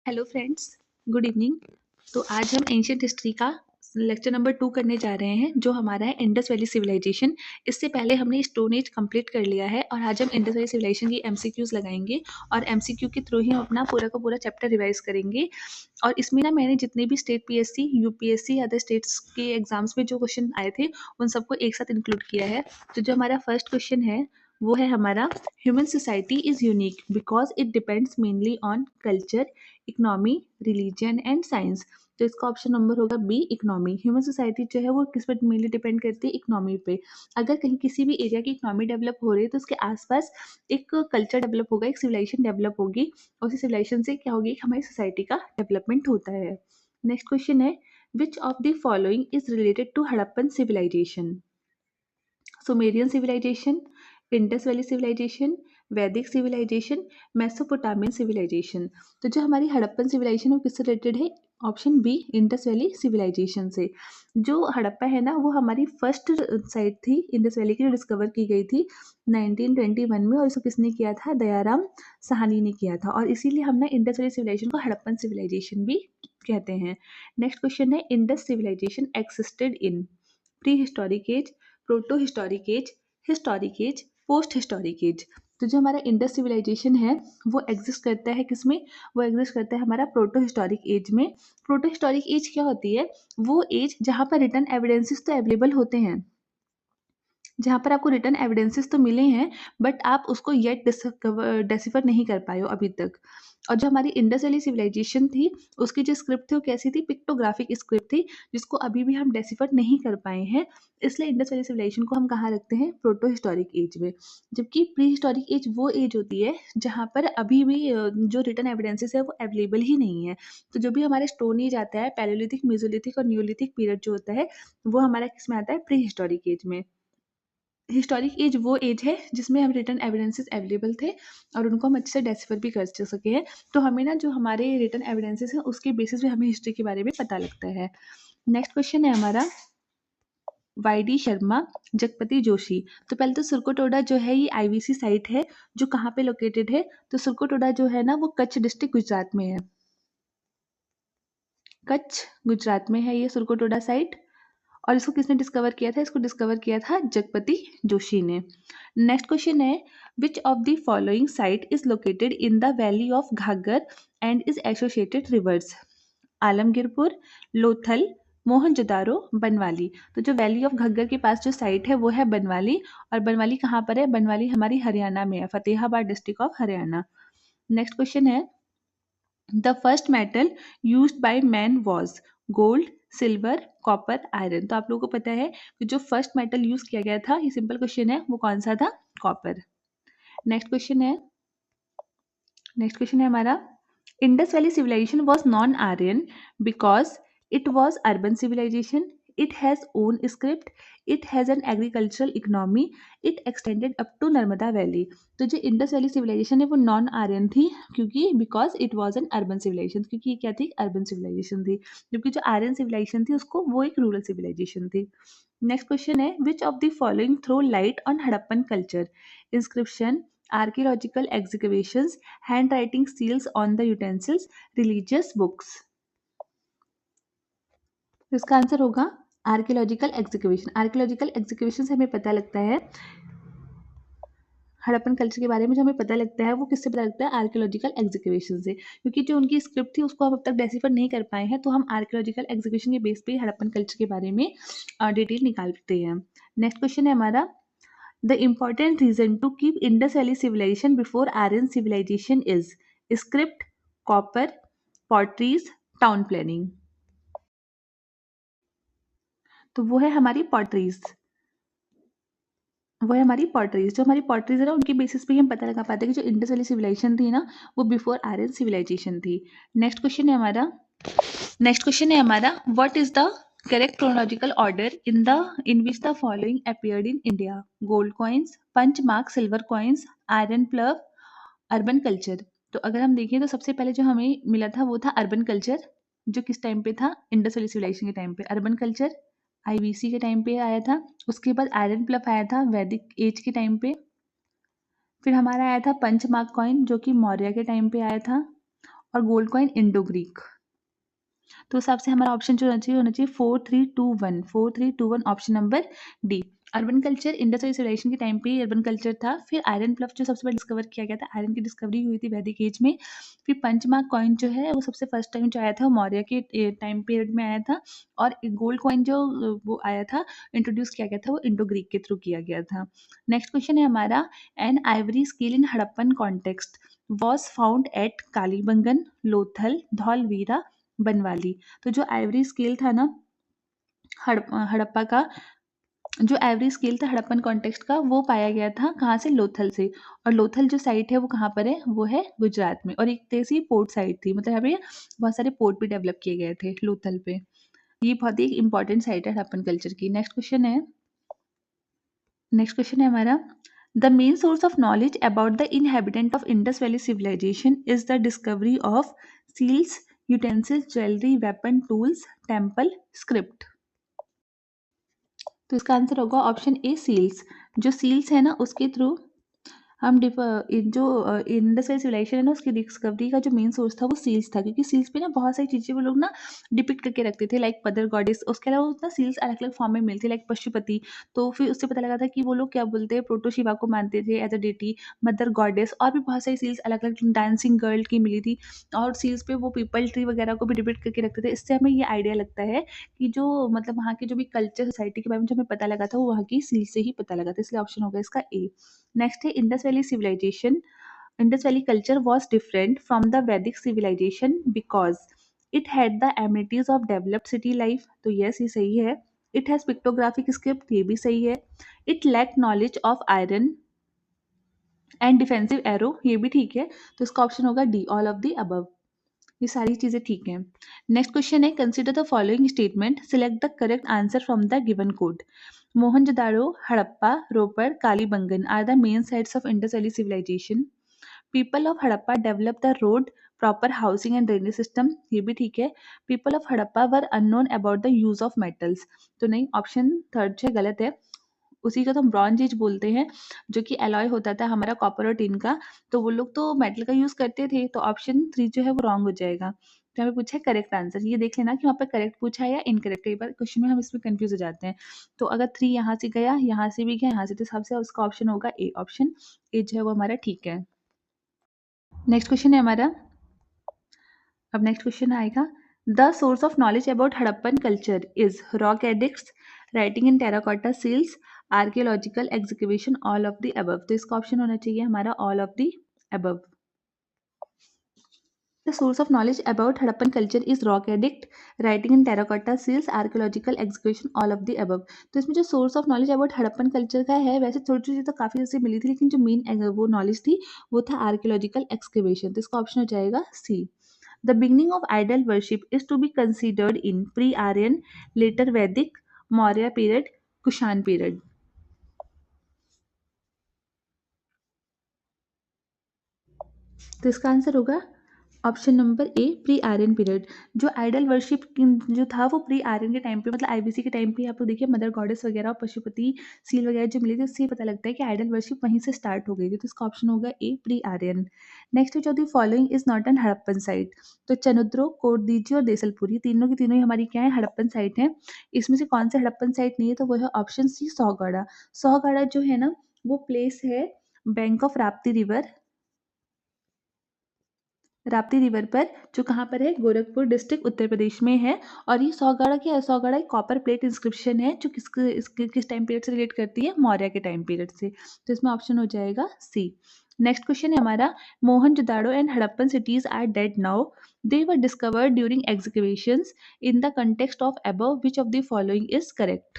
Hello friends, good evening. तो आज हम एंशिएंट हिस्ट्री का लेक्चर नंबर 2 करने जा रहे हैं, जो हमारा है इंडस वैली सिविलाइजेशन। इससे पहले हमने स्टोन एज कंप्लीट कर लिया है और आज हम इंडस वैली सिविलाइजेशन की एमसीक्यूज लगाएंगे और एमसीक्यू के थ्रू ही हम अपना पूरा का पूरा चैप्टर रिवाइज करेंगे। और इसमें ना मैंने जितने भी state PSC, UPSC, other states के एग्जाम्स में जो क्वेश्चन आए थे उन सबको एक साथ इंक्लूड किया है। तो जो हमारा फर्स्ट क्वेश्चन है वो है हमारा, human society is unique because it depends mainly on culture, economy, religion and science. तो इसका ऑप्शन नंबर होगा बी, इकोनॉमी। ह्यूमन सोसाइटी जो है वो किस पर मेनली डिपेंड करती है? इकोनॉमी पे। अगर कहीं किसी भी एरिया की इकोनॉमी डेवलप हो रही है तो उसके आसपास एक कल्चर डेवलप होगा, एक सिविलाइजेशन डेवलप होगी और उसी सिविलाइजेशन से क्या होगी? हमारी सोसाइटी का डेवलपमेंट होता है। नेक्स्ट क्वेश्चन है, which of the following is related to Harappan civilisation? Sumerian civilisation, Indus valley civilisation, Vedic civilisation, Mesopotamian civilisation. तो जो हमारी हड़प्पन सिविलाइजेशन वो किससे रिलेटेड है? Option B, Indus valley civilisation से। जो हड़प्पा है ना वो हमारी फर्स्ट साइट थी इंडस वैली की, जो डिस्कवर की गई थी 1921 में, और इसको किसने किया था? दयाराम साहनी ने किया था। और इसीलिए हम ना इंडस वैली सिविलाइजेशन को हड़प्पन सिविलाइजेशन भी कहते हैं। नेक्स्ट क्वेश्चन है, Indus civilisation existed in pre historic age, proto historic age, historic age, post historic age. तो जो हमारा इंडस सिविलाइजेशन है वो एग्जिस्ट करता है किसमें? वो एग्जिस्ट करता है हमारा प्रोटो हिस्टोरिक एज में। प्रोटो हिस्टोरिक एज क्या होती है? वो एज जहाँ पर रिटर्न एविडेंसेस तो अवेलेबल होते हैं, जहाँ पर आपको रिटर्न एविडेंसेस तो मिले हैं, बट आप उसको येट डिसिफर नहीं कर पाए हो अभी तक। और जो हमारी इंडस वैली सिविलाइजेशन थी उसकी जो स्क्रिप्ट थी वो कैसी थी? पिक्टोग्राफिक स्क्रिप्ट थी, जिसको अभी भी हम डेसिफर नहीं कर पाए हैं। इसलिए इंडस वैली सिविलाइजेशन को हम कहाँ रखते हैं? प्रोटो हिस्टोरिक एज में। जबकि प्री हिस्टोरिक एज वो एज होती है जहाँ पर अभी भी जो रिटर्न एविडेंसेस है वो अवेलेबल ही नहीं है। तो जो भी हमारे स्टोन एज आता है, पैलेयोलिथिक, मेसोलिथिक और न्यूलिथिक पीरियड जो होता है वो हमारा किस में आता है? प्री हिस्टोरिक एज में। हिस्टोरिक एज वो एज है जिसमें हम रिटर्न एविडेंसेस अवेलेबल थे और उनको हम अच्छे से डेसिफर भी कर सके हैं। तो हमें ना जो हमारे रिटर्न एविडेंसेस हैं उसके बेसिस पे हमें हिस्ट्री के बारे में पता लगता है। नेक्स्ट क्वेश्चन है हमारा, वाई.डी. शर्मा, जगपति जोशी। तो पहले तो सुरकोटोडा जो है ये आईवीसी साइट है जो कहाँ पे लोकेटेड है? तो सुरकोटोडा जो है ना वो कच्छ डिस्ट्रिक्ट गुजरात में है। कच्छ गुजरात में है ये सुरकोटोडा साइट। और इसको किसने डिस्कवर किया था? इसको डिस्कवर किया था जगपति जोशी ने। नेक्स्ट क्वेश्चन है, which of the following site is located in the valley of Ghaggar and is associated rivers? Alamgirpur, Lothal, Mohenjodaro, Banawali. तो जो वैली ऑफ घग्गर के पास जो साइट है वो है बनवाली। और बनवाली कहाँ पर है? बनवाली हमारी हरियाणा में है, Fatehabad district of Haryana. Next question है, the first metal used by man was gold, silver, copper, iron. तो आप लोगों को पता है कि जो फर्स्ट मेटल यूज किया गया था, ये सिंपल क्वेश्चन है, वो कौन सा था? कॉपर। नेक्स्ट क्वेश्चन है हमारा, Indus valley civilisation was non Aryan because it was urban civilisation, it has own script, it has an agricultural economy, it extended up to Narmada Valley. तो जो इंडस वैली सिविलाइजेशन है वो non Aryan थी, क्योंकि because it was an urban civilisation, क्योंकि ये क्या थी? अर्बन सिविलाइजेशन थी। जबकि जो आर्यन सिविलाइजेशन थी उसको वो एक रूरल सिविलाइजेशन थी। नेक्स्ट क्वेश्चन है, which of the following throw light on Harappan culture? Inscription, archaeological excavations, handwriting seals on the utensils, religious books। इसका आंसर होगा आर्कियोलॉजिकल एग्जीक्यूशन। आर्कियोलॉजिकल एग्जीक्यूशन से हमें पता लगता है हड़प्पन कल्चर के बारे में, जो हमें पता लगता है वो किससे पता लगता है? आर्कियोलॉजिकल एग्जीक्यूशन से। क्योंकि जो उनकी स्क्रिप्ट थी उसको हम अब तक डेसिफर नहीं कर पाए हैं, तो हम आर्कियोलॉजिकल एग्जीक्यूशन के बेस पे हड़प्पन कल्चर के बारे में डिटेल निकालते हैं। नेक्स्ट क्वेश्चन है हमारा, the important reason to keep Indus Valley civilization before Aryan civilization is script, copper, potteries, town planning। तो वो है हमारी पॉटरीज। वो है हमारी पॉटरीज। जो हमारी पॉटरीज है ना उनके बेसिस पे ही हम पता लगा पाते हैं कि जो इंडस वैली सिविलाइजेशन थी ना वो बिफोर आर्यन सिविलाइजेशन थी। नेक्स्ट क्वेश्चन है हमारा, what is the correct chronological order in which the following appeared in India? Gold coins, punch mark silver coins, iron plough, urban culture. तो अगर हम देखें तो सबसे पहले जो हमें मिला था वो था अर्बन कल्चर, जो किस टाइम पे था? इंडस वैली सिविलाइजेशन के टाइम पे अर्बन कल्चर आईवीसी के टाइम पे आया था। उसके बाद आयरन प्लव आया था वैदिक एज के टाइम पे। फिर हमारा आया था पंच मार्क कॉइन जो कि मौर्य के टाइम पे आया था। और गोल्ड कॉइन इंडो ग्रीक। तो उस हिसाब से हमारा ऑप्शन जो होना चाहिए 4321, 4321 option number D. Urban culture Indus valley civilisation के टाइम पे अर्बन कल्चर था। फिर आयरन प्लफ जो सबसे पहले डिस्कवर किया गया था, आयरन की डिस्कवरी हुई थी वैदिक एज में। फिर पंचमार्क कॉइन जो है वो सबसे फर्स्ट टाइम जो आया था वो मौर्य के टाइम पीरियड में आया था। और गोल्ड कॉइन जो वो आया था, इंट्रोड्यूस किया गया था, वो इंडो ग्रीक के थ्रू किया गया था। नेक्स्ट क्वेश्चन है हमारा, an ivory scale in Harappan context was found at Kalibangan, Lothal, Dholavira, Banawali. तो जो आइवरी स्केल था ना हड़प्पा का, जो आइवरी स्केल था हड़प्पन कॉन्टेक्स्ट का, वो पाया गया था कहाँ से? लोथल से। और लोथल जो साइट है वो कहाँ पर है? वो है गुजरात में। और एक तरह से पोर्ट साइट थी, मतलब यहाँ पे बहुत सारे पोर्ट भी डेवलप किए गए थे लोथल पे। ये बहुत ही इंपॉर्टेंट साइट है हड़प्पन कल्चर की। नेक्स्ट क्वेश्चन है हमारा, the main source of knowledge about the inhabitant of Indus valley civilisation is the discovery of seals, utensils, jewellery, weapon, tools, temple, script. तो इसका आंसर होगा ऑप्शन ए, सील्स। जो seals है ना उसके थ्रू हम जो इंडस वैली सिविलाइजेशन है ना उसकी डिस्कवरी का जो मेन सोर्स था वो सील्स था, क्योंकि सील्स पे ना बहुत सारी चीज़ें वो लोग ना डिपिक्ट करके रखते थे, लाइक मदर गॉडेस। उसके अलावा ना सील्स अलग अलग फॉर्म में मिलती, लाइक पशुपति। तो फिर उससे पता लगा था कि वो लोग क्या बोलते हैं, प्रोटो शिवा को मानते थे as a deity, mother goddess. और भी बहुत सारी सील्स अलग अलग डांसिंग गर्ल की मिली थी। और सील्स पे वो पीपल ट्री वगैरह को भी डिपिक्ट करके रखते थे। इससे हमें ये आइडिया लगता है कि जो मतलब वहाँ के जो भी कल्चर सोसाइटी के बारे में जो हमें पता लगा था वो वहाँ की सील से ही पता लगा था, इसलिए ऑप्शन होगा इसका ए। नेक्स्ट है, Indus valley civilisation, Indus Valley culture was different from the Vedic civilization because it had the amenities of developed city life। तो yes ये सही है। It has pictographic script, ये भी सही है। It lacked knowledge of iron and defensive arrow, ये भी ठीक है। तो इसका ऑप्शन होगा D, all of the above. ये सारी चीजें ठीक हैं। नेक्स्ट क्वेश्चन है, consider the following statement, select the correct answer from the given code. Mohenjodaro, Harappa, Ropar, Kalibangan are the main sites of Indus valley civilisation. People of Harappa develop the road, proper housing and drainage system, ये भी ठीक है। People of Harappa were unknown about the use of metals. तो नहीं, option third जो गलत है। उसी को तो हम ब्रॉन्ज एज बोलते हैं, जो कि एलॉय होता था हमारा कॉपर और टिन का। तो वो लोग तो मेटल का यूज करते थे, तो ऑप्शन 3 जो है वो रॉन्ग हो जाएगा। तो हमें पूछा है करेक्ट आंसर, ये देख लेना कि वहाँ पे करेक्ट पूछा है या इनकरेक्ट। कई बार क्वेश्चन में हम इसमें कंफ्यूज हो जाते हैं। तो अगर 3 यहाँ से गया, यहाँ से भी गया, यहाँ से, तो हिसाब से उसका ऑप्शन होगा ए। ऑप्शन ए जो है वो हमारा ठीक है। नेक्स्ट क्वेश्चन है हमारा, अब नेक्स्ट क्वेश्चन आएगा, the source of knowledge about Harappan culture is rock edicts, writing in terracotta seals, archaeological execution, all of the above. तो इसका ऑप्शन होना चाहिए हमारा all of the above. The source of knowledge about Harappan culture is rock edict, writing in terracotta seals, archaeological excavation, all of the above। तो इसमें जो source of knowledge about Harappan culture का है, वैसे थोड़ी चीज़ें तो काफ़ी जैसे मिली थी, लेकिन जो मेन वो नॉलेज थी वो था आर्कियोलॉजिकल एक्सकेवेशन। तो इसका ऑप्शन हो जाएगा सी। The beginning of idol worship is to be considered in pre-Aryan, later Vedic, Maurya period, Kushan period। तो इसका आंसर होगा option number A, pre Aryan period. जो आइडल वर्शिप जो था वो प्री आर्यन के टाइम पे, मतलब आईबीसी के टाइम पे आप लोग देखिए मदर गॉडेस वगैरह और पशुपति सील वगैरह जो मिले थे, उससे पता लगता है कि आइडल वर्शिप वहीं से स्टार्ट हो गई थी। तो इसका ऑप्शन होगा ए, प्री आर्यन। नेक्स्ट है, जो the following is not N Harappan site. तो चनुद्रो, कोटदीजी और देसलपुरी, तीनों की तीनों ही हमारी क्या है, हड़प्पन साइट है। इसमें से कौन सा हड़प्पन साइट नहीं है? तो वो है ऑप्शन सी, सौगड़ा। सौगड़ा जो है ना वो प्लेस है bank of Rapti river, Rapti river पर, जो कहाँ पर है, गोरखपुर डिस्ट्रिक्ट उत्तर प्रदेश में है। और ये सौगड़ा क्या है? सौगड़ा एक कॉपर प्लेट इंस्क्रिप्शन है, जो किस टाइम पीरियड से रिलेट करती है? मौर्य के टाइम पीरियड से। तो इसमें ऑप्शन हो जाएगा सी। नेक्स्ट क्वेश्चन है हमारा, Mohenjodaro and Harappan cities are dead now, they were discovered during excavations in the context of above, which of the following is correct.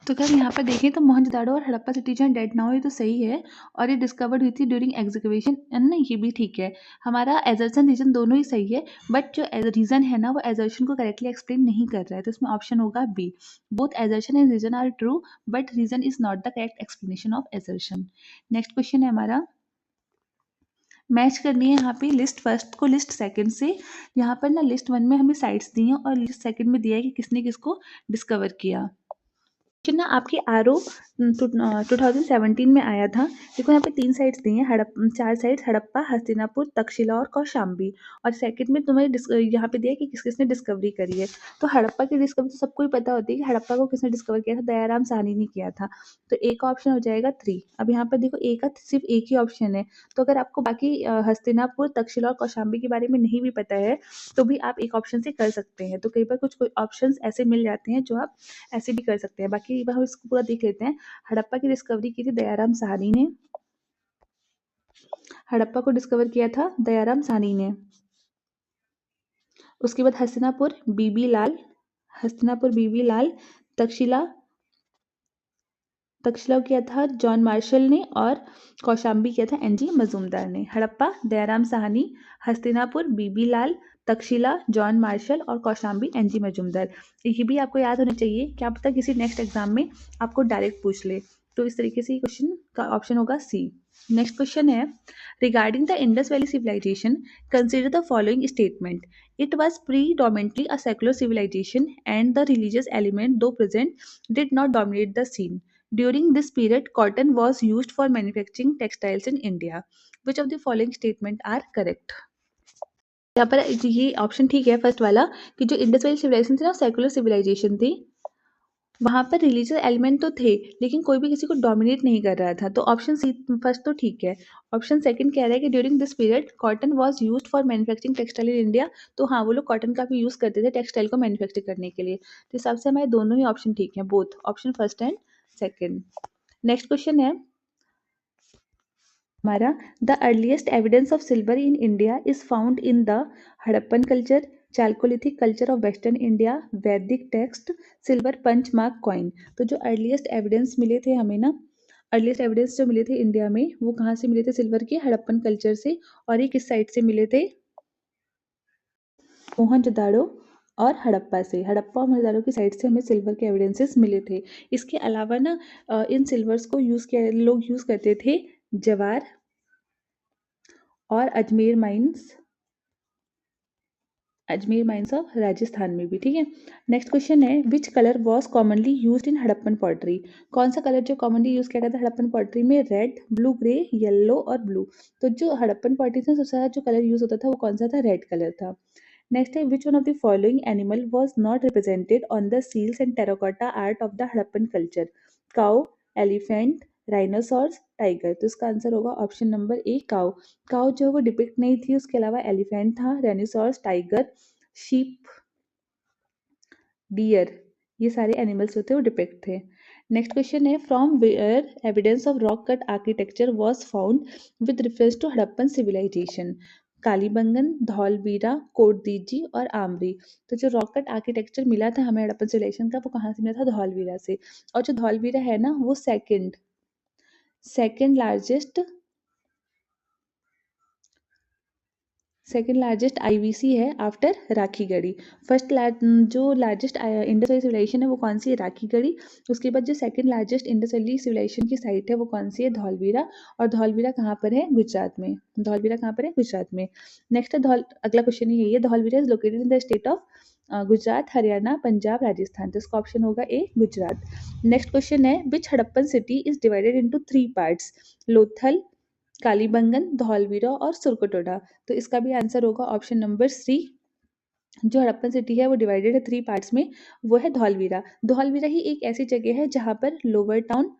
तो अगर यहाँ पर देखें तो मोहनजोदाड़ो और हड़प्पा सिटी जो है डेड नाउ, ये तो सही है। और ये डिस्कवर्ड हुई थी ड्यूरिंग एग्जीक्यूशन, नहीं ये भी ठीक है। हमारा एजर्सन रीजन दोनों ही सही है, बट जो रीजन है ना वो एजर्शन को करेक्टली एक्सप्लेन नहीं कर रहा है। तो इसमें ऑप्शन होगा B, both assertion and reason are true but reason is not the correct explanation of assertion. Next question है हमारा, मैच करनी है यहाँ पे लिस्ट फर्स्ट को लिस्ट सेकंड से। यहाँ पर ना लिस्ट वन में हमें साइट्स दी हैं और लिस्ट सेकंड में दिया है कि किसने किसको डिस्कवर किया। क्वेश्चन ना आपके आरओ 2017 में आया था। देखो यहाँ पे 3 साइट्स दी हैं, 4 साइट्स हड़प्पा, हस्तिनापुर, तक्षशिला और कौशाम्बी। और सेकंड में तुम्हें यहाँ पे दिया है कि किसने डिस्कवरी करी है। तो हड़प्पा की डिस्कवरी तो सबको ही पता होती है कि हड़प्पा को किसने डिस्कवर किया था, दयाराम साहनी ने किया था। तो ए का ऑप्शन हो जाएगा 3। अब यहाँ पर देखो ए का सिर्फ एक ही ऑप्शन है। तो अगर आपको बाकी हस्तिनापुर, तक्षशिला और कौशाम्बी के बारे में नहीं भी पता है तो भी आप एक ऑप्शन से कर सकते हैं। तो कई बार कुछ ऑप्शन ऐसे मिल जाते हैं जो आप ऐसे भी कर सकते हैं। बाकी एक बार हम इसको पूरा देख लेते हैं। हड़प्पा की डिस्कवरी की थी दयाराम साहनी ने। हड़प्पा को डिस्कवर किया था दयाराम साहनी ने। उसके बाद हस्तिनापुर बीबी लाल, तक्षशिला को किया था जॉन मार्शल ने और कौशाम्बी किया था एनजी मजूमदार ने। हड़प्पा दयाराम साहनी, हस्तिनापुर बीबी लाल, तक्षशिला जॉन मार्शल और कौशाम्बी एनजी मजूमदार। ये भी आपको याद होना चाहिए, क्या पता किसी नेक्स्ट एग्जाम में आपको डायरेक्ट पूछ ले। तो इस तरीके से क्वेश्चन का ऑप्शन होगा सी। नेक्स्ट क्वेश्चन है, regarding the Indus valley civilisation consider the following statement. It was predominantly a secular civilization and the religious element, though present, did not dominate the scene. During this period, cotton was used for manufacturing textiles in India. Which of the following statement are correct? यहाँ पर ये option ठीक है first वाला कि जो Indus valley civilisation थी ना सेकुलर सिविलाइजेशन थी। वहाँ पर रिलीजियस एलिमेंट तो थे लेकिन कोई भी किसी को डोमिनेट नहीं कर रहा था। तो ऑप्शन सी फर्स्ट तो ठीक है। ऑप्शन सेकंड कह रहा है कि during this period cotton was used for manufacturing textile in India. तो हाँ, वो लोग कॉटन का भी यूज़ करते थे टेक्सटाइल को मैन्युफैक्चर करने के लिए। तो हिसाब से हमारे दोनों ही ऑप्शन ठीक हैं, both option first and second. Next question है हमारा, the earliest evidence of silver in India is found in the Harappan culture, chalcolithic culture of western India, Vedic text, silver punch mark coin. तो जो अर्लीस्ट एविडेंस मिले थे हमें ना, earliest evidence जो मिले थे इंडिया में वो कहाँ से मिले थे सिल्वर के, हड़प्पन कल्चर से। और ये किस साइड से मिले थे, मोहनजोदाड़ो और हड़प्पा से। हड़प्पा और मोहनजोदाड़ो की साइड से हमें सिल्वर के एविडेंसेस मिले थे। इसके अलावा ना इन सिल्वर्स को लोग यूज़ करते थे जवार और अजमेर माइंस ऑफ राजस्थान में भी। ठीक है। नेक्स्ट क्वेश्चन है, which colour was commonly used in Harappan pottery. कौन सा कलर जो कॉमनली यूज किया गया था हड़प्पन पॉटरी में, रेड, ब्लू, ग्रे, येलो और ब्लू। तो जो हड़प्पन पॉटरी में सबसे ज्यादा जो कलर यूज होता था वो कौन सा था, रेड कलर था। नेक्स्ट है, which one of the following animal was not represented on the seals and terracotta art of the Harappan culture. Cow, elephant, rhinoceros, tiger. तो इसका आंसर होगा option number A, cow. Cow जो है वो depict नहीं थी, उसके अलावा एलिफेंट था, राइनोसॉर्स, टाइगर, शीप, डियर, ये सारे एनिमल्स होते हैं वो डिपिक्ट थे। नेक्स्ट क्वेश्चन है, from where evidence of rock cut architecture was found with reference to Harappan civilization. Kalibangan, Dholavira, Kotdiji और आमरी। तो जो रॉक कट आर्किटेक्चर मिला था हमें हड़प्पन सिविलाइजेशन का वो कहाँ से मिला था, धौलवीरा से। और जो धौलवीरा है ना वो सेकंड लार्जेस्ट आईवीसी है आफ्टर राखीगढ़ी। जो लार्जेस्ट इंडस वैली सिविलाइजेशन है वो कौन सी है, राखीगढ़ी। उसके बाद जो second largest Indus valley civilisation की साइट है वो कौन सी है, धौलवीरा। और धौलवीरा कहाँ पर है, गुजरात में। नेक्स्ट है अगला क्वेश्चन यही है, Dholavira is located in the state of Gujarat, Haryana, Punjab, Rajasthan. तो इसका ऑप्शन होगा ए, गुजरात। नेक्स्ट क्वेश्चन है, which Harappan city is divided into 3 parts, Lothal, Kalibangan, Dholavira और सुरकटोडा। तो इसका भी आंसर होगा ऑप्शन नंबर सी। जो हड़प्पन सिटी है वो डिवाइडेड है 3 पार्ट्स में, वो है धौलवीरा। धौलवीरा ही एक ऐसी जगह है जहाँ पर लोअर टाउन,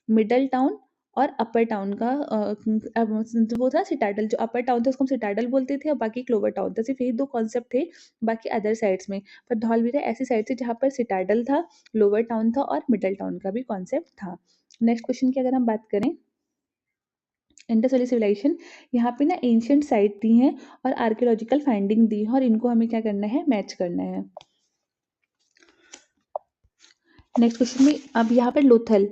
मिडल टाउन और अपर टाउन का वो था सिटाडल। जो अपर टाउन था उसको हम सिटाडल बोलते थे और बाकी एक लोअर टाउन था। सिर्फ यही 2 कॉन्सेप्ट थे, बाकी अदर साइड्स में। पर धौलवीरा ऐसी साइड थी जहाँ पर सिटाडल था, लोअर टाउन था और मिडल टाउन का भी कॉन्सेप्ट था। नेक्स्ट क्वेश्चन की अगर हम बात करें, इंडस वैली सिविलाइजेशन, यहाँ पे ना एंशियंट साइट दी हैं और आर्कियोलॉजिकल फाइंडिंग दी है और इनको हमें क्या करना है, मैच करना है। नेक्स्ट क्वेश्चन में अब यहाँ पर लोथल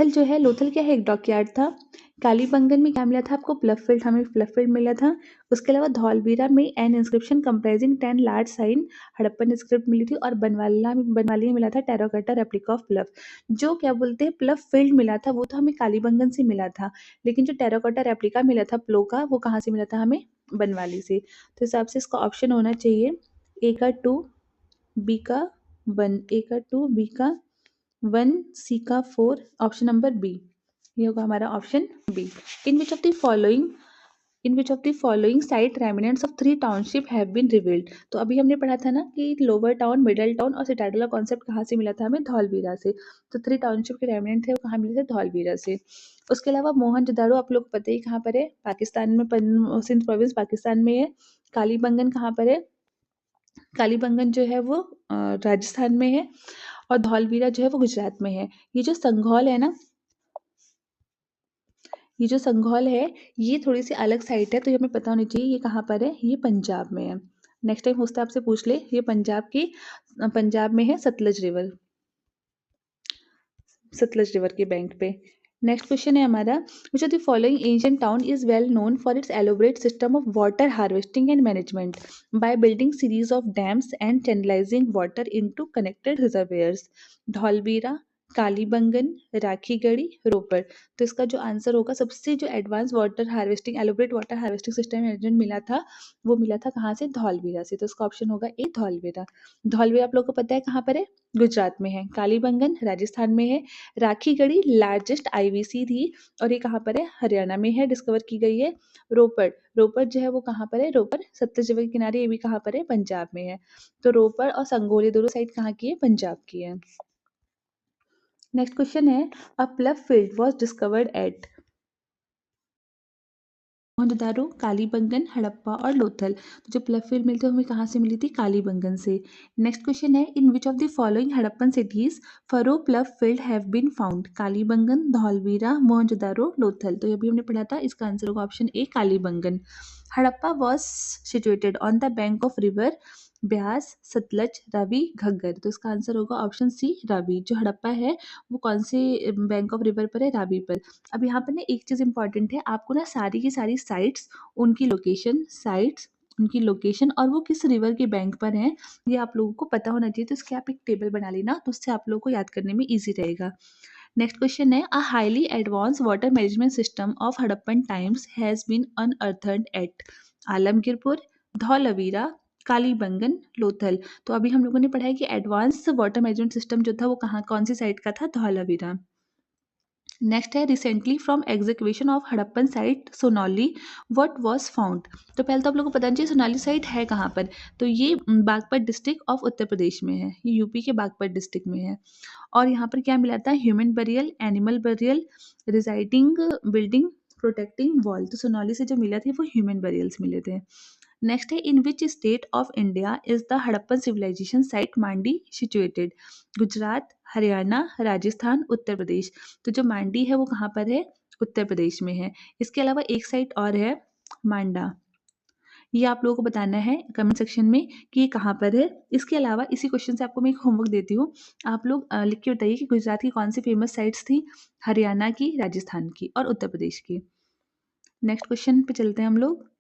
जो है, लोथल क्या है, एक डॉकयार्ड था। कालीबंगन में क्या मिला था आपको, प्लफफील्ड, हमें प्लफफील्ड मिला था। उसके अलावा धौलवीरा में an inscription comprising 10 large sign Harappan script मिली थी। और बनवाली में मिला था टेराकोटा रेप्लिका ऑफ प्लफ। जो क्या बोलते हैं प्लफ फील्ड मिला था वो तो हमें कालीबंगन से मिला था, लेकिन जो टेराकोटा रेप्लिका मिला था प्लो का वो कहाँ से मिला था हमें, बनवाली से। तो हिसाब से इसका ऑप्शन होना चाहिए ए का 2, बी का 1, 1 सी का 4 ऑप्शन नंबर बी, ये होगा हमारा option B. In which of the following site remnants of 3 township have been revealed. तो अभी हमने पढ़ा था ना कि लोअर टाउन, मिडल टाउन और सिटाडेल का कॉन्सेप्ट कहाँ से मिला था हमें, धौलवीरा से। तो 3 टाउनशिप के रेमिनेंट थे वो कहाँ मिले थे, धौलवीरा से। उसके अलावा मोहनजोदाड़ो आप लोग को पता ही कहाँ पर है, पाकिस्तान में, सिंध प्रोविंस पाकिस्तान में है। कालीबंगन कहाँ पर है, कालीबंगन जो है वो राजस्थान में है। और धौलवीरा जो है वो गुजरात में है। ये जो संघौल है ना, ये जो संघौल है ये थोड़ी सी अलग साइट है, तो ये हमें पता होनी चाहिए ये कहाँ पर है, ये पंजाब में है। नेक्स्ट टाइम होता है आपसे पूछ ले, ये पंजाब में है, सतलज रिवर के बैंक पे। नेक्स्ट क्वेश्चन है हमारा, which of the following ancient town is well known for its elaborate system of water harvesting and management by building series of dams and channelizing water into connected reservoirs. Dholavira, Kalibangan, Rakhigarhi, Ropar. तो इसका जो answer होगा, सबसे जो advance water harvesting, elaborate water harvesting system management मिला था, वो मिला था कहाँ से, धौलवीरा से। तो इसका ऑप्शन होगा ए, धौलवीरा। धौलवीरा आप लोगों को पता है कहाँ पर है, गुजरात में है। कालीबंगन राजस्थान में है। राखीगढ़ी लार्जेस्ट आईवीसी थी और ये कहाँ पर है, हरियाणा में है, डिस्कवर की गई है। रोपड़, रोपड़ जो है वो कहाँ पर है, रोपड़ सतलज रिवर के किनारे, ये भी कहाँ पर है, पंजाब में है। तो रोपड़ और संगोली दोनों साइड कहाँ की है, पंजाब की है। नेक्स्ट क्वेश्चन है, a plough field was discovered at Mohenjodaro, Kalibangan, Harappa और लोथल। तो जो प्लव फील्ड मिलती है हमें कहाँ से मिली थी, कालीबंगन से। नेक्स्ट क्वेश्चन है, in which of the following Harappan cities furrow plough field have been found. Kalibangan, Dholavira, Mohenjodaro, Lothal. तो ये भी हमने पढ़ा था, इसका आंसर होगा option A, Kalibangan. Harappa was situated on the bank of river Beas, Sutlej, Ravi, Ghaggar. तो इसका आंसर होगा ऑप्शन सी, रावी। जो हड़प्पा है वो कौन से बैंक ऑफ रिवर पर है, रावी पर। अब यहाँ पर ना एक चीज़ इंपॉर्टेंट है, आपको ना सारी की सारी साइट्स, उनकी लोकेशन और वो किस रिवर के बैंक पर हैं, ये आप लोगों को पता होना चाहिए। तो इसके आप एक टेबल बना लेना, तो उससे आप लोगों को याद करने में ईजी रहेगा। नेक्स्ट क्वेश्चन है, a highly advance water management system of Harappan times has been unearthed at Alamgirpur, Dholavira, Kalibangan, Lothal. तो अभी हम लोगों ने पढ़ा है कि एडवांस वाटर मैनेजमेंट सिस्टम जो था वो कहाँ, कौन सी साइट का था, धौलावीरा। नेक्स्ट है, recently from execution of Harappan site Sonauli what was found. तो पहले तो आप लोगों को पता चाहिए सोनाली साइट है कहाँ पर। तो ये बागपत डिस्ट्रिक्ट ऑफ उत्तर प्रदेश में है, ये यूपी के बागपत डिस्ट्रिक्ट में है। और यहाँ पर क्या मिला था, human burial, animal burial, residing building, protecting wall. तो सोनौली से जो मिला थे वो ह्यूमन बरियल्स मिले थे। नेक्स्ट है, in which state of India is the Harappan civilization site Mandi situated. Gujarat, Haryana, Rajasthan, Uttar Pradesh. तो जो मांडी है वो कहाँ पर है, उत्तर प्रदेश में है। इसके अलावा एक साइट और है, मांडा। ये आप लोगों को बताना है कमेंट सेक्शन में कि ये कहाँ पर है। इसके अलावा इसी क्वेश्चन से आपको मैं एक होमवर्क देती हूँ, आप लोग लिख के बताइए कि गुजरात की कौन सी फेमस साइट्स थी, हरियाणा की, राजस्थान की और उत्तर प्रदेश की। नेक्स्ट क्वेश्चन पे चलते हैं हम लोग।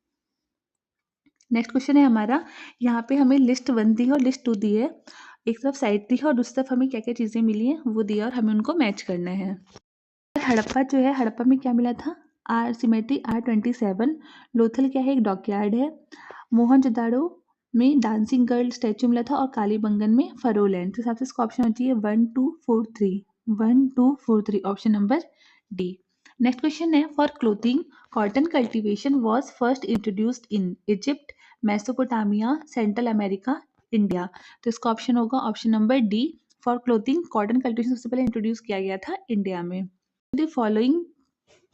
नेक्स्ट क्वेश्चन है हमारा, यहाँ पे हमें लिस्ट 1 दी है और लिस्ट 2 दी है। एक तरफ साइट दी है और दूसरी तरफ हमें क्या क्या चीज़ें मिली हैं वो दिया और हमें उनको मैच करना है। हड़प्पा जो है, हड़प्पा में क्या मिला था, सिमेट्री R27। लोथल क्या है, एक डॉकयार्ड है। मोहनजोदाड़ो में डांसिंग गर्ल स्टैचू मिला था और कालीबंगन में फरोलैंड। तो हिसाब से इसका ऑप्शन होती है 1 2 4 3, 1 2 4 3, option number D. Next question है, for clothing cotton cultivation was first introduced in Egypt, Mesopotamia, central America, India. तो इसका ऑप्शन होगा option number D, for clothing cotton cultivation सबसे पहले इंट्रोड्यूस किया गया था इंडिया में। The following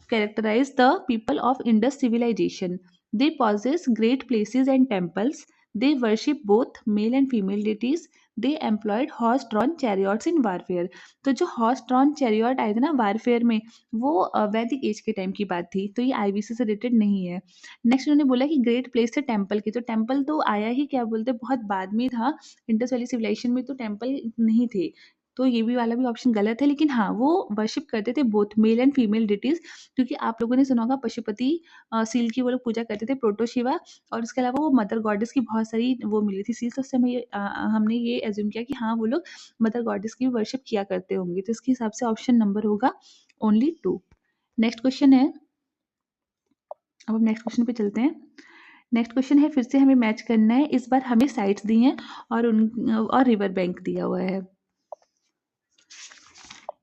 characterize the people of Indus civilization. They possess great places and temples. They worship both male and female deities. They employed horse-drawn chariots in warfare. तो जो horse-drawn chariot आए थे ना warfare में, वो वैदिक as के time की बात थी, तो ये आईवीसी से रिलेटेड नहीं है। नेक्स्ट उन्होंने बोला कि ग्रेट प्लेस थे टेम्पल की, तो टेम्पल तो आया ही क्या बोलते बहुत बाद में था, इंडस वैली सिविलाइजेशन में तो टेम्पल नहीं थे। तो ये भी वाला भी ऑप्शन गलत है, लेकिन हाँ वो वर्शिप करते थे both male and female deities, क्योंकि आप लोगों ने सुना होगा पशुपति सील की वो लोग पूजा करते थे, प्रोटोशिवा। और इसके अलावा वो मदर गॉडेस की बहुत सारी वो मिली थी सील्स, उससे हमने ये एज्यूम किया कि हाँ वो लोग मदर गॉडेस की वर्शिप किया करते होंगे। तो इसके हिसाब से ऑप्शन नंबर होगा ओनली 2। नेक्स्ट क्वेश्चन है, अब हम नेक्स्ट क्वेश्चन पे चलते हैं। नेक्स्ट क्वेश्चन है, फिर से हमें मैच करना है, इस बार हमें साइट्स दी हैं और रिवर बैंक दिया हुआ है।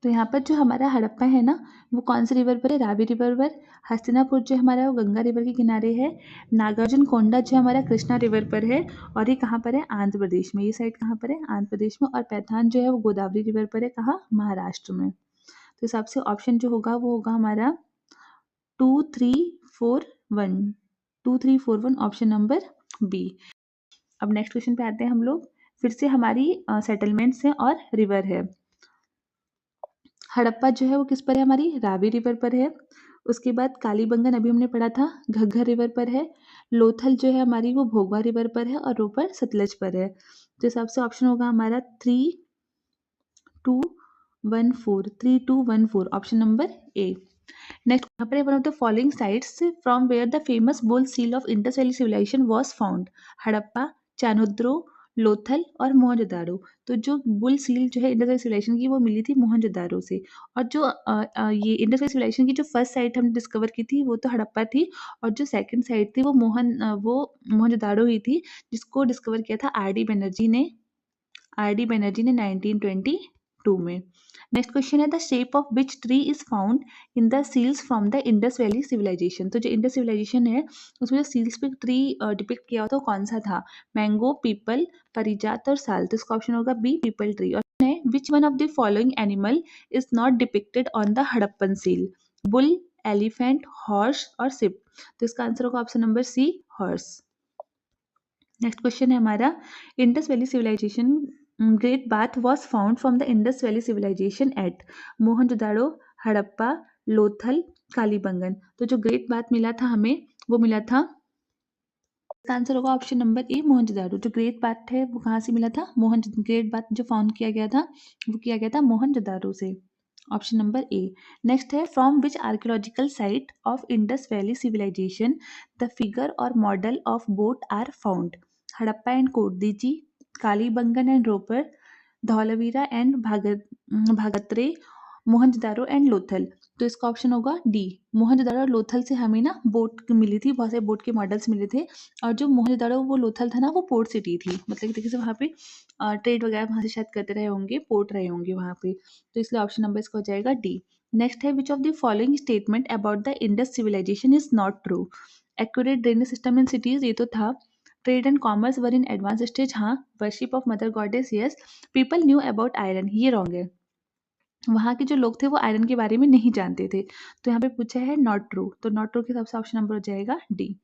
तो यहाँ पर जो हमारा हड़प्पा है ना, वो कौन से रिवर पर है? रावी रिवर पर। हस्तिनापुर जो हमारा वो गंगा रिवर के किनारे है। नागार्जुन कोंडा जो हमारा कृष्णा रिवर पर है, और ये कहाँ पर है? आंध्र प्रदेश में। ये साइड कहाँ पर है? आंध्र प्रदेश में। और पैथान जो है वो गोदावरी रिवर पर है, कहाँ? महाराष्ट्र में। तो हिसाब से ऑप्शन जो होगा वो होगा हमारा 2341। 2341 ऑप्शन नंबर बी। अब नेक्स्ट क्वेश्चन पे आते हैं हम लोग। फिर से हमारी सेटलमेंट्स है और रिवर है। हड़प्पा जो है वो किस पर है? हमारी रावी रिवर पर है। उसके बाद कालीबंगन अभी हमने पढ़ा था, घग्घर रिवर पर है। लोथल जो है हमारी वो भोगवा रिवर पर है, और रोपर सतलज पर है। तो हिसाब से ऑप्शन होगा हमारा 3214 ऑप्शन नंबर ए। नेक्स्ट यहाँ पर one of the following sites from where the famous bull seal of Indus valley civilisation was found. Harappa, Chanhudaro, Lothal और मोहनजोदारो। तो जो बुल सील जो है इंडस वैली सिविलाइजेशन की वो मिली थी मोहनजोदारो से। और जो ये इंडस वैली सिविलाइजेशन की जो फर्स्ट साइट हमने डिस्कवर की थी वो तो हड़प्पा थी, और जो सेकंड साइट थी वो मोहनजोदारो ही थी, जिसको डिस्कवर किया था आर डी बनर्जी ने 1922 में। नेक्स्ट क्वेश्चन है the shape of which tree is found in the seals from the Indus valley civilisation. तो जो इंडस सिविलाइजेशन है उसमें जो सील्स पे ट्री डिपिक्ट किया हुआ था वो कौन सा था? मैंगो, पीपल, परिजात और साल। तो इसका ऑप्शन होगा बी, पीपल ट्री। और which one of the following animal is not depicted on the Harappan seal? Bull, elephant, horse और सिप। तो इसका आंसर होगा option number C, horse. Next question है हमारा Indus valley civilization great bath was found from the Indus valley civilization at Mohenjodaro, Harappa, Lothal, Kalibangan. तो जो great bath मिला था हमें वो मिला था, इसका आंसर होगा ऑप्शन नंबर ए, मोहनजोदाड़ो। जो ग्रेट बाथ है वो कहाँ से मिला था? ग्रेट बाथ जो फाउंड किया गया था वो किया गया था मोहनजोदाड़ो से। Option number A. नेक्स्ट है from which archaeological site of Indus valley civilization the figure और model of boat are found? Harappa and Kotdiji, Kalibangan and Ropar, Dholavira and Bhagatrav, Mohenjodaro and Lothal. तो इसका ऑप्शन होगा डी, मोहनजोदारो और लोथल से हमें ना बोट मिली थी, बहुत सारे बोट के मॉडल्स मिले थे। और जो मोहनजोदारो वो लोथल था ना वो पोर्ट सिटी थी, मतलब देखिए से वहाँ पे ट्रेड वगैरह वहाँ से शायद करते रहे होंगे, पोर्ट रहे होंगे वहाँ पे। तो इसलिए ऑप्शन नंबर इसका हो जाएगा डी। नेक्स्ट है which of the following statement about the Indus civilization is not true? Accurate drainage system in cities, ये तो था। Trade and commerce were in advance stage, हाँ। Worship of mother goddess, yes. People knew about iron, ये wrong है। वहाँ के जो लोग थे वो आयरन के बारे में नहीं जानते थे। तो यहाँ पे पूछा है नॉट ट्रू, तो नॉट ट्रू के हिसाब से ऑप्शन नंबर हो जाएगा डी।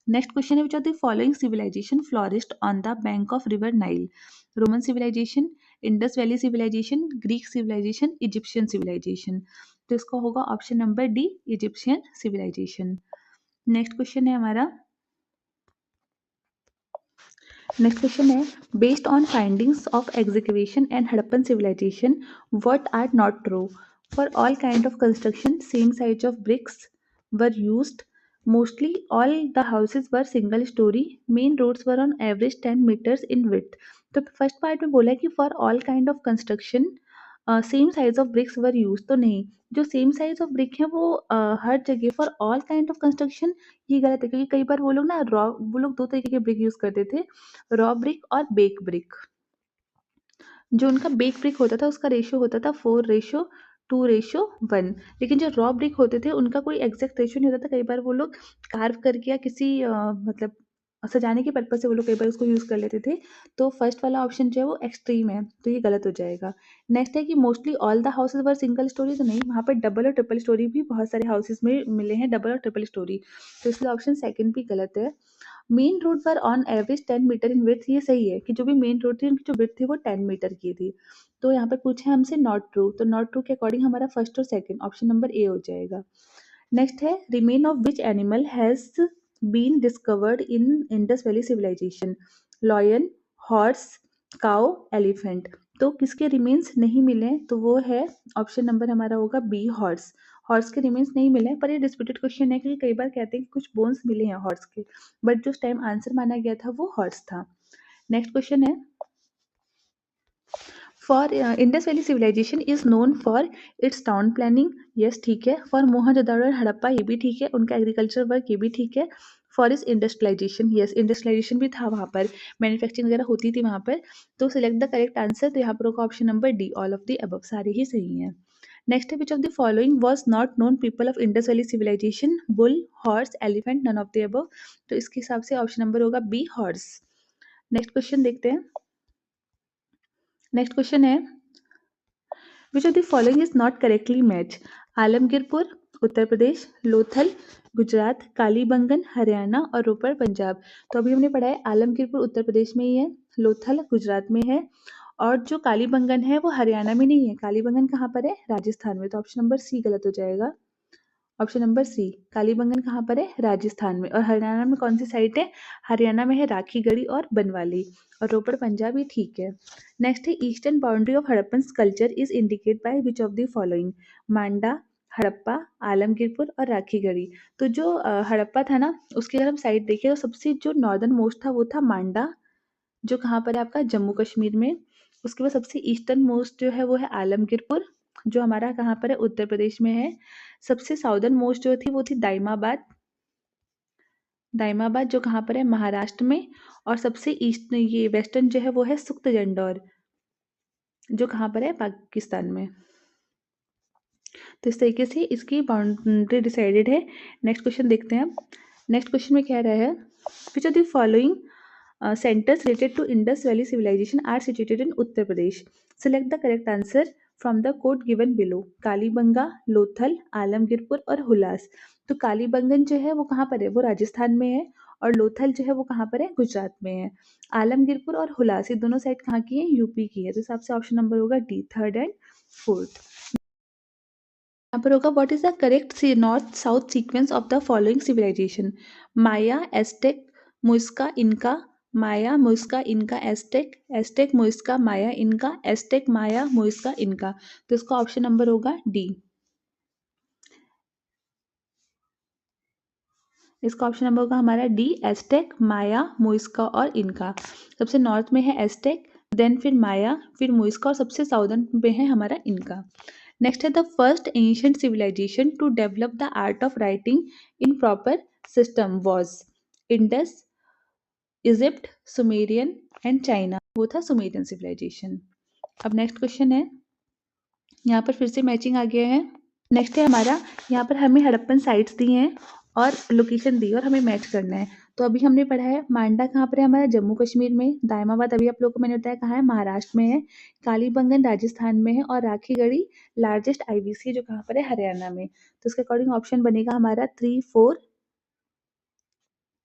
नेक्स्ट क्वेश्चन है which of the following civilisation flourished on the bank of river Nile? Roman civilisation, Indus valley civilisation, Greek civilisation, Egyptian civilisation. तो इसका होगा option number D, Egyptian civilisation. Next question है हमारा, next question है based on findings of execution and Harappan civilisation what are not true? For all kind of construction same size of bricks were used, mostly all the houses were single story, main roads were on average 10 metres in width. तो first part में बोला है कि for all kind of construction same size of bricks were use, तो नहीं, जो same size of brick है वो हर जगह for all kind of construction, ये गलत है। क्योंकि कई बार वो लोग ना वो लोग दो तरीके के ब्रिक यूज करते थे, रॉ ब्रिक और बेक ब्रिक। जो उनका बेक ब्रिक होता था उसका रेशियो होता था 4:2:1, लेकिन जो रॉ ब्रिक होते थे उनका कोई एग्जैक्ट रेशियो नहीं होता था। कई बार वो लोग कार्व करके या किसी मतलब सजाने के पर्पज से वो लोग कई बार उसको यूज कर लेते थे। तो फर्स्ट वाला ऑप्शन जो है वो एक्सट्रीम है, तो ये गलत हो जाएगा। नेक्स्ट है कि mostly all the houses were single story, तो नहीं, वहाँ पे डबल और ट्रिपल स्टोरी भी बहुत सारे हाउसेज में मिले हैं, डबल और ट्रिपल स्टोरी। तो इसलिए ऑप्शन सेकंड भी गलत है। मेन रोड पर on average 10 metre in width, ये सही है कि जो भी मेन रोड थी उनकी जो विड्थ थी वो 10 मीटर की थी। तो यहाँ पे पूछे हमसे नॉट ट्रू, तो नॉट ट्रू के अकॉर्डिंग हमारा फर्स्ट और सेकंड ऑप्शन नंबर ए हो जाएगा। नेक्स्ट है remain of which animal has been discovered in Indus valley civilisation? Lion, horse, cow, elephant. तो किसके रिमेन्स नहीं मिले? तो वो है ऑप्शन नंबर हमारा होगा बी, हॉर्स। हॉर्स के रिमेन्स नहीं मिले, पर ये डिस्प्यूटेड क्वेश्चन है क्योंकि कई बार कहते हैं कि कुछ बोन्स मिले हैं हॉर्स के, बट जो उस टाइम आंसर माना गया था वो हॉर्स था। नेक्स्ट क्वेश्चन है for Indus valley civilisation is known for its town planning, yes ठीक है। फॉर मोहनजोदाड़ो और हड़प्पा, ये भी ठीक है, उनका एग्रीकल्चर वर्क, ये भी ठीक है। फॉर इस इंडस्ट्रियलाइजेशन, यस इंडस्ट्रियलाइजेशन भी था वहाँ पर, मैन्युफैक्चरिंग वगैरह होती थी वहाँ पर। तो सिलेक्ट द करेक्ट आंसर, तो यहाँ पर होगा option number D, all of the above, सारे ही सही हैं। नेक्स्ट है which of the following was not known people of Indus valley civilization? Bull, horse, elephant, none of the above. तो इसके हिसाब से ऑप्शन नंबर होगा बी, हॉर्स। नेक्स्ट क्वेश्चन देखते हैं। नेक्स्ट क्वेश्चन है which of the following is not correctly match? Alamgirpur Uttar Pradesh, Lothal Gujarat, Kalibangan Haryana और रोपड़ पंजाब। तो अभी हमने पढ़ा है आलमगीरपुर उत्तर प्रदेश में ही है, लोथल गुजरात में है और जो कालीबंगन है वो हरियाणा में नहीं है। कालीबंगन कहाँ पर है? राजस्थान में। तो ऑप्शन नंबर सी गलत हो जाएगा। ऑप्शन नंबर सी, कालीबंगन कहाँ पर है? राजस्थान में। और हरियाणा में कौन सी साइट है? हरियाणा में है राखीगढ़ी और बनवाली। और रोपड़ पंजाब ही ठीक है। नेक्स्ट है eastern boundary of Harappan culture is indicate by which of the following? Manda, Harappa, Alamgirpur और राखीगढ़ी। तो जो हड़प्पा था ना, उसकी अगर हम साइड देखें तो सबसे जो नॉर्दर्न मोस्ट था वो था मांडा, जो कहाँ पर है आपका? जम्मू कश्मीर में। उसके बाद सबसे ईस्टर्न मोस्ट जो है वो है आलमगीरपुर, जो हमारा कहाँ पर है? उत्तर प्रदेश में है। सबसे साउदर्न मोस्ट जो थी वो थी दाइमाबाद, दाइमाबाद जो कहाँ पर है? महाराष्ट्र में। और सबसे ईस्ट ये वेस्टर्न जो है वो है सुख्तजंडौर, जो कहाँ पर है? पाकिस्तान में। तो इस तरीके से इसकी बाउंड्री डिसाइडेड है। नेक्स्ट क्वेश्चन देखते हैं। नेक्स्ट क्वेश्चन में कह रहा है which of the following centers related to Indus Valley civilization are situated in Uttar Pradesh. Select the correct answer from the code given below. Kalibanga, Lothal, Alamgirpur और हुलास। तो कालीबंगन जो है वो कहाँ पर है? वो राजस्थान में है। और लोथल जो है वो कहाँ पर है? गुजरात में है। आलमगीरपुर और हुलास ये दोनों साइड कहाँ की है? यूपी की है। तो हिसाब से ऑप्शन नंबर होगा डी, थर्ड एंड फोर्थ। यहाँ पर होगा what is the correct north south sequence of the following civilisation? Maya, Aztec, Muisca, Inca, माया, मुस्का, इनका, एस्टेक, एस्टेक, मुस्का, माया, इनका, एस्टेक, माया, मुस्का, इनका। तो इसका ऑप्शन नंबर होगा डी। इसका ऑप्शन नंबर होगा हमारा डी, एस्टेक, माया, मुस्का और इनका। सबसे नॉर्थ में है एस्टेक, देन फिर माया, फिर मुस्का और सबसे साउदर्न में है हमारा इनका। नेक्स्ट है the first ancient civilization to develop the art of writing in proper system was? Indus, Egypt, Sumerian and China. वो था सुमेरियन सिविलाइजेशन। अब नेक्स्ट क्वेश्चन है, यहाँ पर फिर से मैचिंग आ गया है। नेक्स्ट है हमारा, यहाँ पर हमें हड़प्पन साइट्स दी हैं और लोकेशन दी और हमें मैच करना है। तो अभी हमने पढ़ा है मांडा कहाँ पर है? हमारा जम्मू कश्मीर में। दाइमाबाद अभी आप लोगों को मैंने बताया कहाँ है? महाराष्ट्र में है। कालीबंगन राजस्थान में है और राखीगढ़ी लार्जेस्ट आईवीसी जो कहाँ पर है? हरियाणा में। तो इसके अकॉर्डिंग ऑप्शन बनेगा हमारा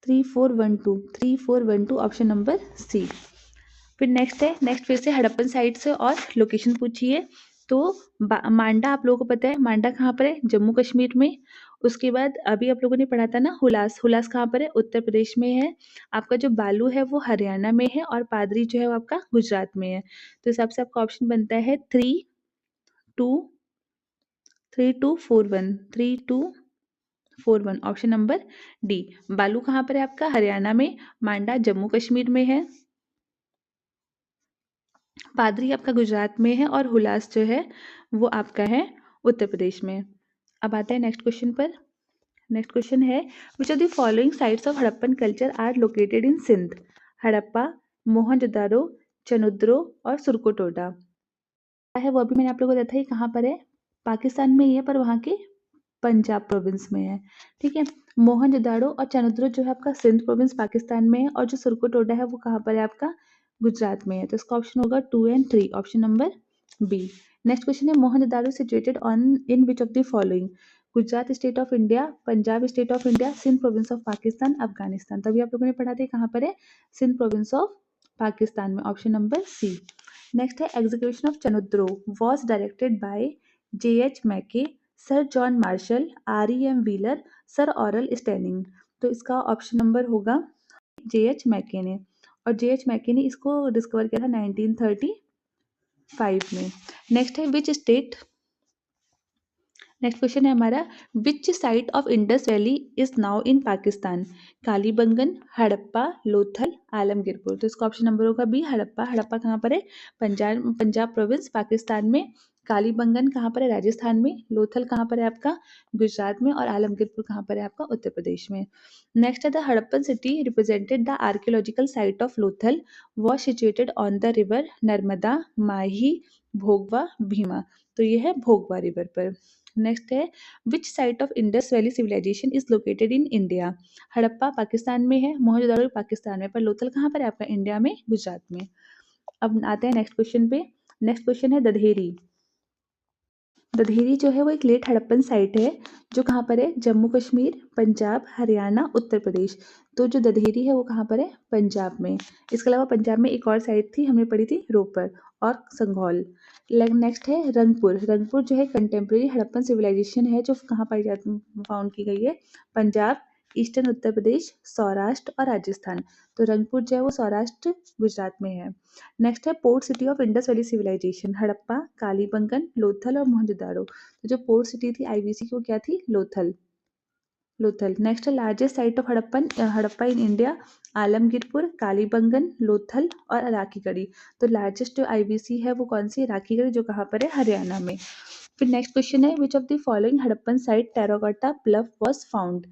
3412 ऑप्शन नंबर सी। फिर नेक्स्ट है, नेक्स्ट फिर से हड़प्पन साइट से और लोकेशन पूछिए। तो मांडा आप लोगों को पता है मांडा कहाँ पर है? जम्मू कश्मीर में। उसके बाद अभी आप लोगों ने पढ़ा था ना हुलास, हुलास कहाँ पर है? उत्तर प्रदेश में है। आपका जो बालू है वो हरियाणा में है और पादरी जो है वो आपका गुजरात में है। तो इस हिसाब से आपका ऑप्शन बनता है 3241 ऑप्शन नंबर डी। बालू कहाँ पर है आपका? हरियाणा में। मांडा जम्मू कश्मीर में है। पादरी आपका गुजरात में है और हुलास जो है वो आपका है उत्तर प्रदेश में। अब आता है नेक्स्ट क्वेश्चन पर। नेक्स्ट क्वेश्चन है which of the following sites of Harappan culture are located in Sindh? Harappa, Mohenjodaro, Chanhudaro और सुरकोटोडा है वो अभी मैंने आप लोगों को बताया कहाँ पर है? पाकिस्तान में ही है पर वहाँ के पंजाब प्रोविंस में है। ठीक है, मोहनजोदाड़ो और चनुद्रो जो है आपका सिंध प्रोविंस पाकिस्तान में है और जो सुरकोटोडा है वो कहाँ पर है आपका? गुजरात में है। तो इसका ऑप्शन होगा 2 and 3 option number B. Next question है Mohenjodaro situated on in which of the following? Gujarat state of India, Punjab state of India, Sindh province of Pakistan, Afghanistan. तभी आप लोगों ने पढ़ा था कहाँ पर है? सिंध प्रोविंस ऑफ पाकिस्तान में। Option number C. नेक्स्ट है execution of Chanhudaro was directed by J.H. Mackay, sir John Marshall, R.E.M. Wheeler, sir Aurel Stein. तो इसका ऑप्शन नंबर होगा J.H. मैके ने। और J.H. मैके ने इसको डिस्कवर किया था 1935 में। नेक्स्ट है विच स्टेट, नेक्स्ट क्वेश्चन है हमारा विच site of Indus valley is now in Pakistan? Kalibangan, Harappa, Lothal, Alamgirpur. तो इसका ऑप्शन नंबर होगा बी, हड़प्पा। हड़प्पा कहाँ पर है? पंजाब प्रोविंस पाकिस्तान में। कालीबंगन कहाँ पर है? राजस्थान में। लोथल कहाँ पर है आपका? गुजरात में। और आलमगीरपुर कहाँ पर है आपका? उत्तर प्रदेश में। नेक्स्ट है the Harappan city represented the archaeological site of Lothal was situated on the river Narmada, Mahi, Bhogava, Bhima. तो ये है भोगवा रिवर पर। नेक्स्ट है which site of Indus valley civilisation is located in India. Harappa Pakistan में है, मोहनजोदड़ो पाकिस्तान में, पर लोथल कहाँ पर है आपका? इंडिया में, गुजरात में। अब आते हैं नेक्स्ट क्वेश्चन पे। नेक्स्ट क्वेश्चन है दधेरी। दधेरी जो है वो एक लेट हड़प्पन साइट है जो कहाँ पर है? जम्मू कश्मीर, पंजाब, हरियाणा, उत्तर प्रदेश। तो जो दधेरी है वो कहाँ पर है? पंजाब में। इसके अलावा पंजाब में एक और साइट थी, हमने पढ़ी थी रोपर और संघौल। नेक्स्ट है रंगपुर। रंगपुर जो है कंटेम्प्रेरी हड़प्पन सिविलाइजेशन है जो कहाँ पाई जाती, फाउंड की गई है? पंजाब, ईस्टर्न उत्तर प्रदेश, सौराष्ट्र और राजस्थान। तो रंगपुर जो है वो सौराष्ट्र, गुजरात में है। नेक्स्ट है port city of Indus valley civilization. Harappa, Kalibangan, Lothal और मोहनजोदाड़ो। तो जो पोर्ट सिटी थी आईवीसी की वो क्या थी? लोथल। लोथल। नेक्स्ट है largest site of Harappa in India. Alamgirpur, Kalibangan, Lothal और अराकीगढ़ी। तो लार्जेस्ट जो आईवीसी है वो कौन सी है? राखीगढ़ी, जो कहाँ पर है? हरियाणा में। फिर नेक्स्ट क्वेश्चन है which of the following Harappan site terracotta plough was found.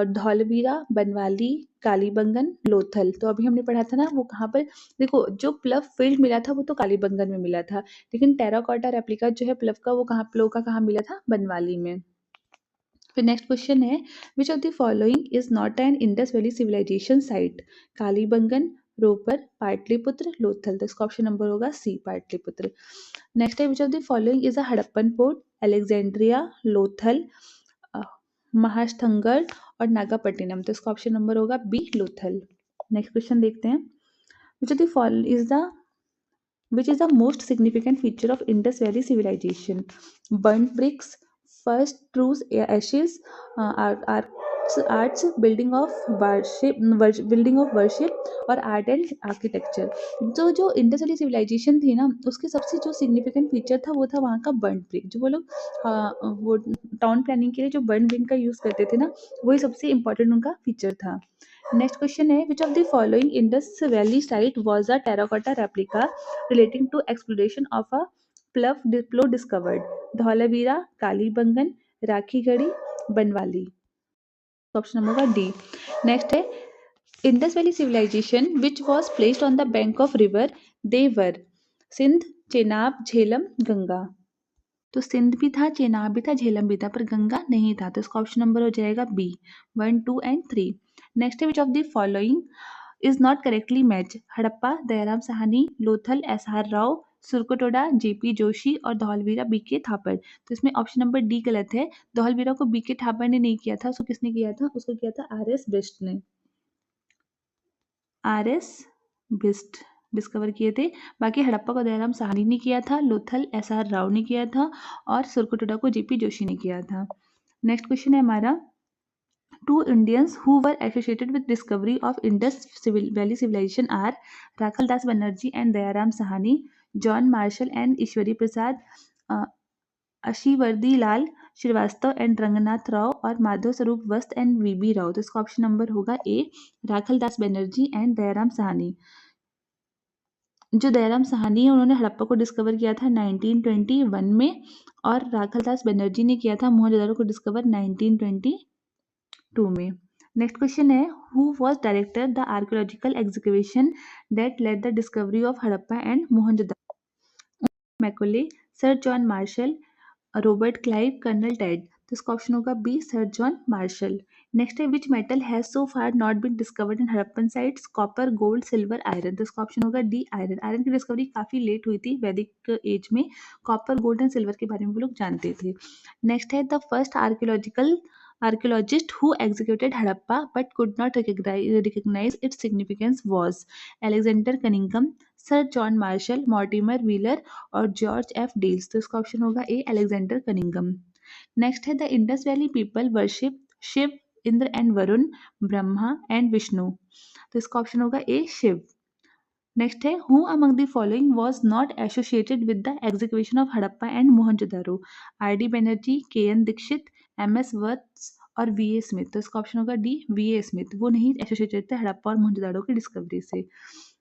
Dholavira, Banawali, Kalibangan, Lothal. तो अभी हमने पढ़ा था ना वो कहाँ पर? देखो जो प्लफ फील्ड मिला था वो तो कालीबंगन में मिला था, लेकिन टेराकोटा रेप्लिका जो है प्लफ का वो कहाँ मिला था? बनवाली में। फिर नेक्स्ट क्वेश्चन है which of the following is not an Indus valley civilization site. Kalibangan, Ropar, Pataliputra, Lothal. तो इसका ऑप्शन नंबर होगा सी, पाटलिपुत्र। नेक्स्ट है which of the following is a Harappan port. Alexandria, Lothal, Mahasthangarh और नागापट्टिनम। तो इसका ऑप्शन नंबर होगा बी, लोथल। नेक्स्ट क्वेश्चन देखते हैं which of the follow is the which is the most significant feature of Indus Valley civilization. Burnt bricks, first truce ashes, arts, building of worship और art and architecture. तो जो Indus valley civilisation थी ना उसके सबसे जो significant feature था वो था वहाँ का बर्न ब्रिक। जो वो लोग वो टाउन प्लानिंग के लिए जो बर्न ब्रिक का यूज़ करते थे ना वही सबसे इंपॉर्टेंट उनका फीचर था। नेक्स्ट क्वेश्चन है which of the following Indus valley site was a terracotta replica relating to exploration of a plough डिप्लो discovered. Dholavira, Kalibangan, Rakhigarhi, Banawali. Option number D. Next है Indus valley civilization which was placed on the bank of river. देवर, सिंध, चेनाब, झेलम, गंगा। तो सिंध भी था, चेनाब भी था, झेलम भी था, पर गंगा नहीं था। तो इसका ऑप्शन नंबर हो जाएगा बी, 1, 2 एंड 3। नेक्स्ट है which of the following is not correctly match. Harappa, Dayaram Sahni, Lothal, S R Rao, Surkotada, J P Joshi और धौलवीरा, बीके थापर। तो इसमें ऑप्शन नंबर डी गलत है। धौलवीरा को बीके थापर ने नहीं किया था, उसको किसने किया था? उसको किया था आर एस बिस्ट ने। आर एस बिस्ट डिस्कवर किए थे। बाकी हड़प्पा को दयाराम साहनी ने किया था, लोथल एस आर राव ने किया था और सुरकोटोडा को जेपी जोशी ने किया था। नेक्स्ट क्वेश्चन है हमारा Two Indians who were associated with discovery of Indus Valley civilization are Rakhal Das Banerjee and Dayaram Sahani, John Marshall and Ishwari Prasad, uh, Ashirbadi Lal Srivastava and Ranganath Rao और माधव स्वरूप वस्त एंड वीबी राव। तो इसका ऑप्शन नंबर होगा ए, राखल दास बनर्जी एंड दयाराम साहनी। जो दयाराम साहनी है उन्होंने हड़प्पा को डिस्कवर किया था 1921 में और राखल दास बनर्जी ने किया था मोहनजोदड़ो को डिस्कवर 1922 में। नेक्स्ट क्वेश्चन है who was director the archaeological execution that led the discovery of Harappa and Mohenjodaro. Macaulay, sir John Marshall, Robert Clive, colonel Ted. तो इसका ऑप्शन होगा B, sir John Marshall. Next है which metal has so far not been discovered in Harappan sites. Copper, gold, silver, iron. तो इसका option होगा D, iron. Iron की discovery काफी late हुई थी वैदिक एज में। कॉपर, गोल्ड एंड सिल्वर के बारे में वो लोग जानते थे। नेक्स्ट है the first archaeologist who executed Harappa but could not recognize its significance was Alexander Cunningham, Sir John Marshall, Mortimer Wheeler और जॉर्ज एफ डील्स। तो इसका ऑप्शन होगा ए, अलेक्जेंडर कनिंगम। नेक्स्ट है the Indus valley people worship Shiva, Indra and Varuna, Brahma and Vishnu. तो इसका option होगा A, Shiva. Next है who among the following was not associated with the execution of Harappa and Mohenjodaro. R D Banerjee, K N Dikshit, M S Vats और V A Smith. तो इसका option होगा D, V A Smith. वो नहीं एसोसिएटेड थे हड़प्पा और मोहनजोदारो की डिस्कवरी से।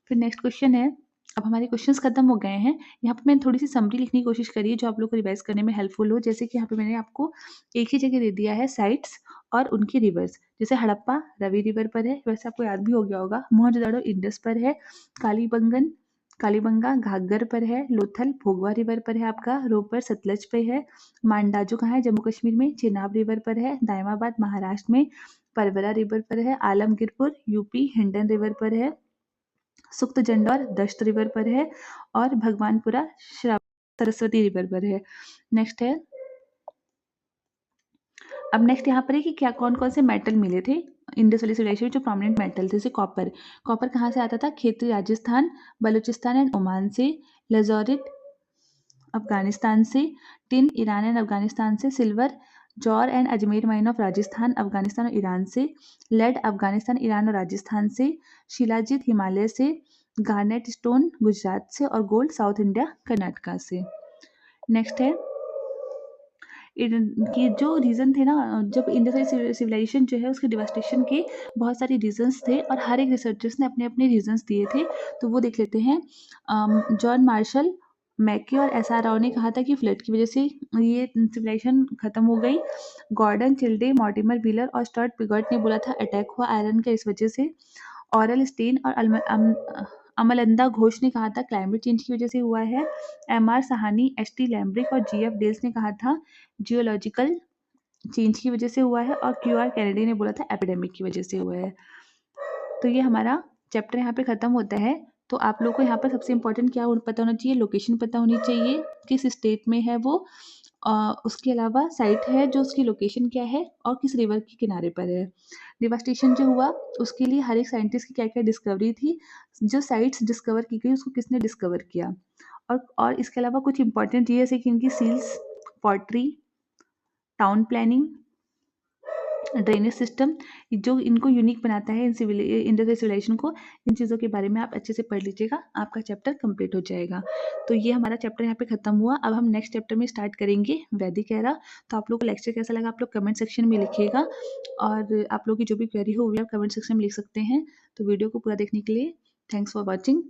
फिर नेक्स्ट क्वेश्चन है, अब हमारे क्वेश्चंस खत्म हो गए हैं। यहाँ पे मैंने थोड़ी सी समरी लिखने की कोशिश करी है जो आप लोग को रिवाइज करने में हेल्पफुल हो। जैसे कि यहाँ पे मैंने आपको एक ही जगह दे दिया है साइट्स और उनकी रिवर्स। जैसे हड़प्पा रवि रिवर पर है, वैसे आपको याद भी हो गया होगा। मोहनजोदाड़ो इंडस पर है। कालीबंगन कालीबंगा घाघर पर है, लोथल भोगवा रिवर पर है, आपका रोपर सतलज पे है, मांडाजू कहाँ है, जम्मू कश्मीर में, चेनाब रिवर पर है, दायमाबाद महाराष्ट्र में, परवरा रिवर पर है, आलमगीरपुर यूपी हिंडन रिवर पर है, सुक्त जंडौर दश्त रिवर पर है, और भगवानपुरा सरस्वती रिवर पर है। नेक्स्ट है, अब नेक्स्ट यहाँ पर है कि क्या कौन कौन से मेटल मिले थे इंडस वैली सिविलाइजेशन में, जो प्रोमिनेंट मेटल थे, जैसे कॉपर। कॉपर कहाँ से आता था, खेती राजस्थान, बलूचिस्तान एंड ओमान से, लजोरिट अफगानिस्तान से, टिन ईरान एंड अफगानिस्तान से, सिल्वर जौर and Ajmer mine of Rajasthan, Afghanistan और ईरान से, लेड अफगानिस्तान, ईरान और राजस्थान से, शिलाजीत हिमालय से, गार्नेट स्टोन गुजरात से, और गोल्ड साउथ इंडिया कर्नाटका से। नेक्स्ट है कि जो रीज़न थे ना, जब इंडस वैली सिविलाइजेशन जो है उसके डिवास्टेशन के बहुत सारे रीजंस थे, और हर एक रिसर्चर्स ने अपने अपने रीजंस दिए थे। तो वो देख लेते हैं। जॉन मार्शल, मैके और एस.आर. राव ने कहा था कि फ्लड की वजह से ये सिविलाइजेशन खत्म हो गई। गॉर्डन चिल्डे, मॉर्टिमर व्हीलर और स्टर्ट पिगॉट ने बोला था अटैक हुआ आयरन का इस वजह से। ऑरल स्टेन और अमलंदा घोष ने कहा था क्लाइमेट चेंज की वजह से हुआ है। एम.आर. सहानी, एच.टी. लैम्ब्रिक और जी.एफ. डेल्स ने कहा था जियोलॉजिकल चेंज की वजह से हुआ है, और क्यू.आर. कैनेडी ने बोला था एपिडेमिक की वजह से हुआ है। तो ये हमारा चैप्टर यहाँ पे खत्म होता है। तो आप लोग को यहाँ पर सबसे इम्पोर्टेंट क्या पता होना चाहिए, लोकेशन पता होनी चाहिए, किस स्टेट में है वो, उसके अलावा साइट है जो उसकी लोकेशन क्या है, और किस रिवर के किनारे पर है। डिवास्टेशन जो हुआ उसके लिए हर एक साइंटिस्ट की क्या क्या डिस्कवरी थी, जो साइट्स डिस्कवर की गई उसको किसने डिस्कवर किया, और इसके अलावा कुछ इंपॉर्टेंट ये जैसे कि इनकी seals, pottery, town planning, drainage system, जो इनको यूनिक बनाता है इंडस वैली सिविलाइजेशन को, इन चीज़ों के बारे में आप अच्छे से पढ़ लीजिएगा, आपका चैप्टर कंप्लीट हो जाएगा। तो ये हमारा चैप्टर यहाँ पे खत्म हुआ। अब हम नेक्स्ट चैप्टर में स्टार्ट करेंगे वैदिक एरा। तो आप लोग को लेक्चर कैसा लगा आप लोग कमेंट सेक्शन में लिखिएगा, और आप लोग की जो भी क्वेरी हो वो भी आप कमेंट सेक्शन में लिख सकते हैं। तो वीडियो को पूरा देखने के लिए थैंक्स फॉर वॉचिंग।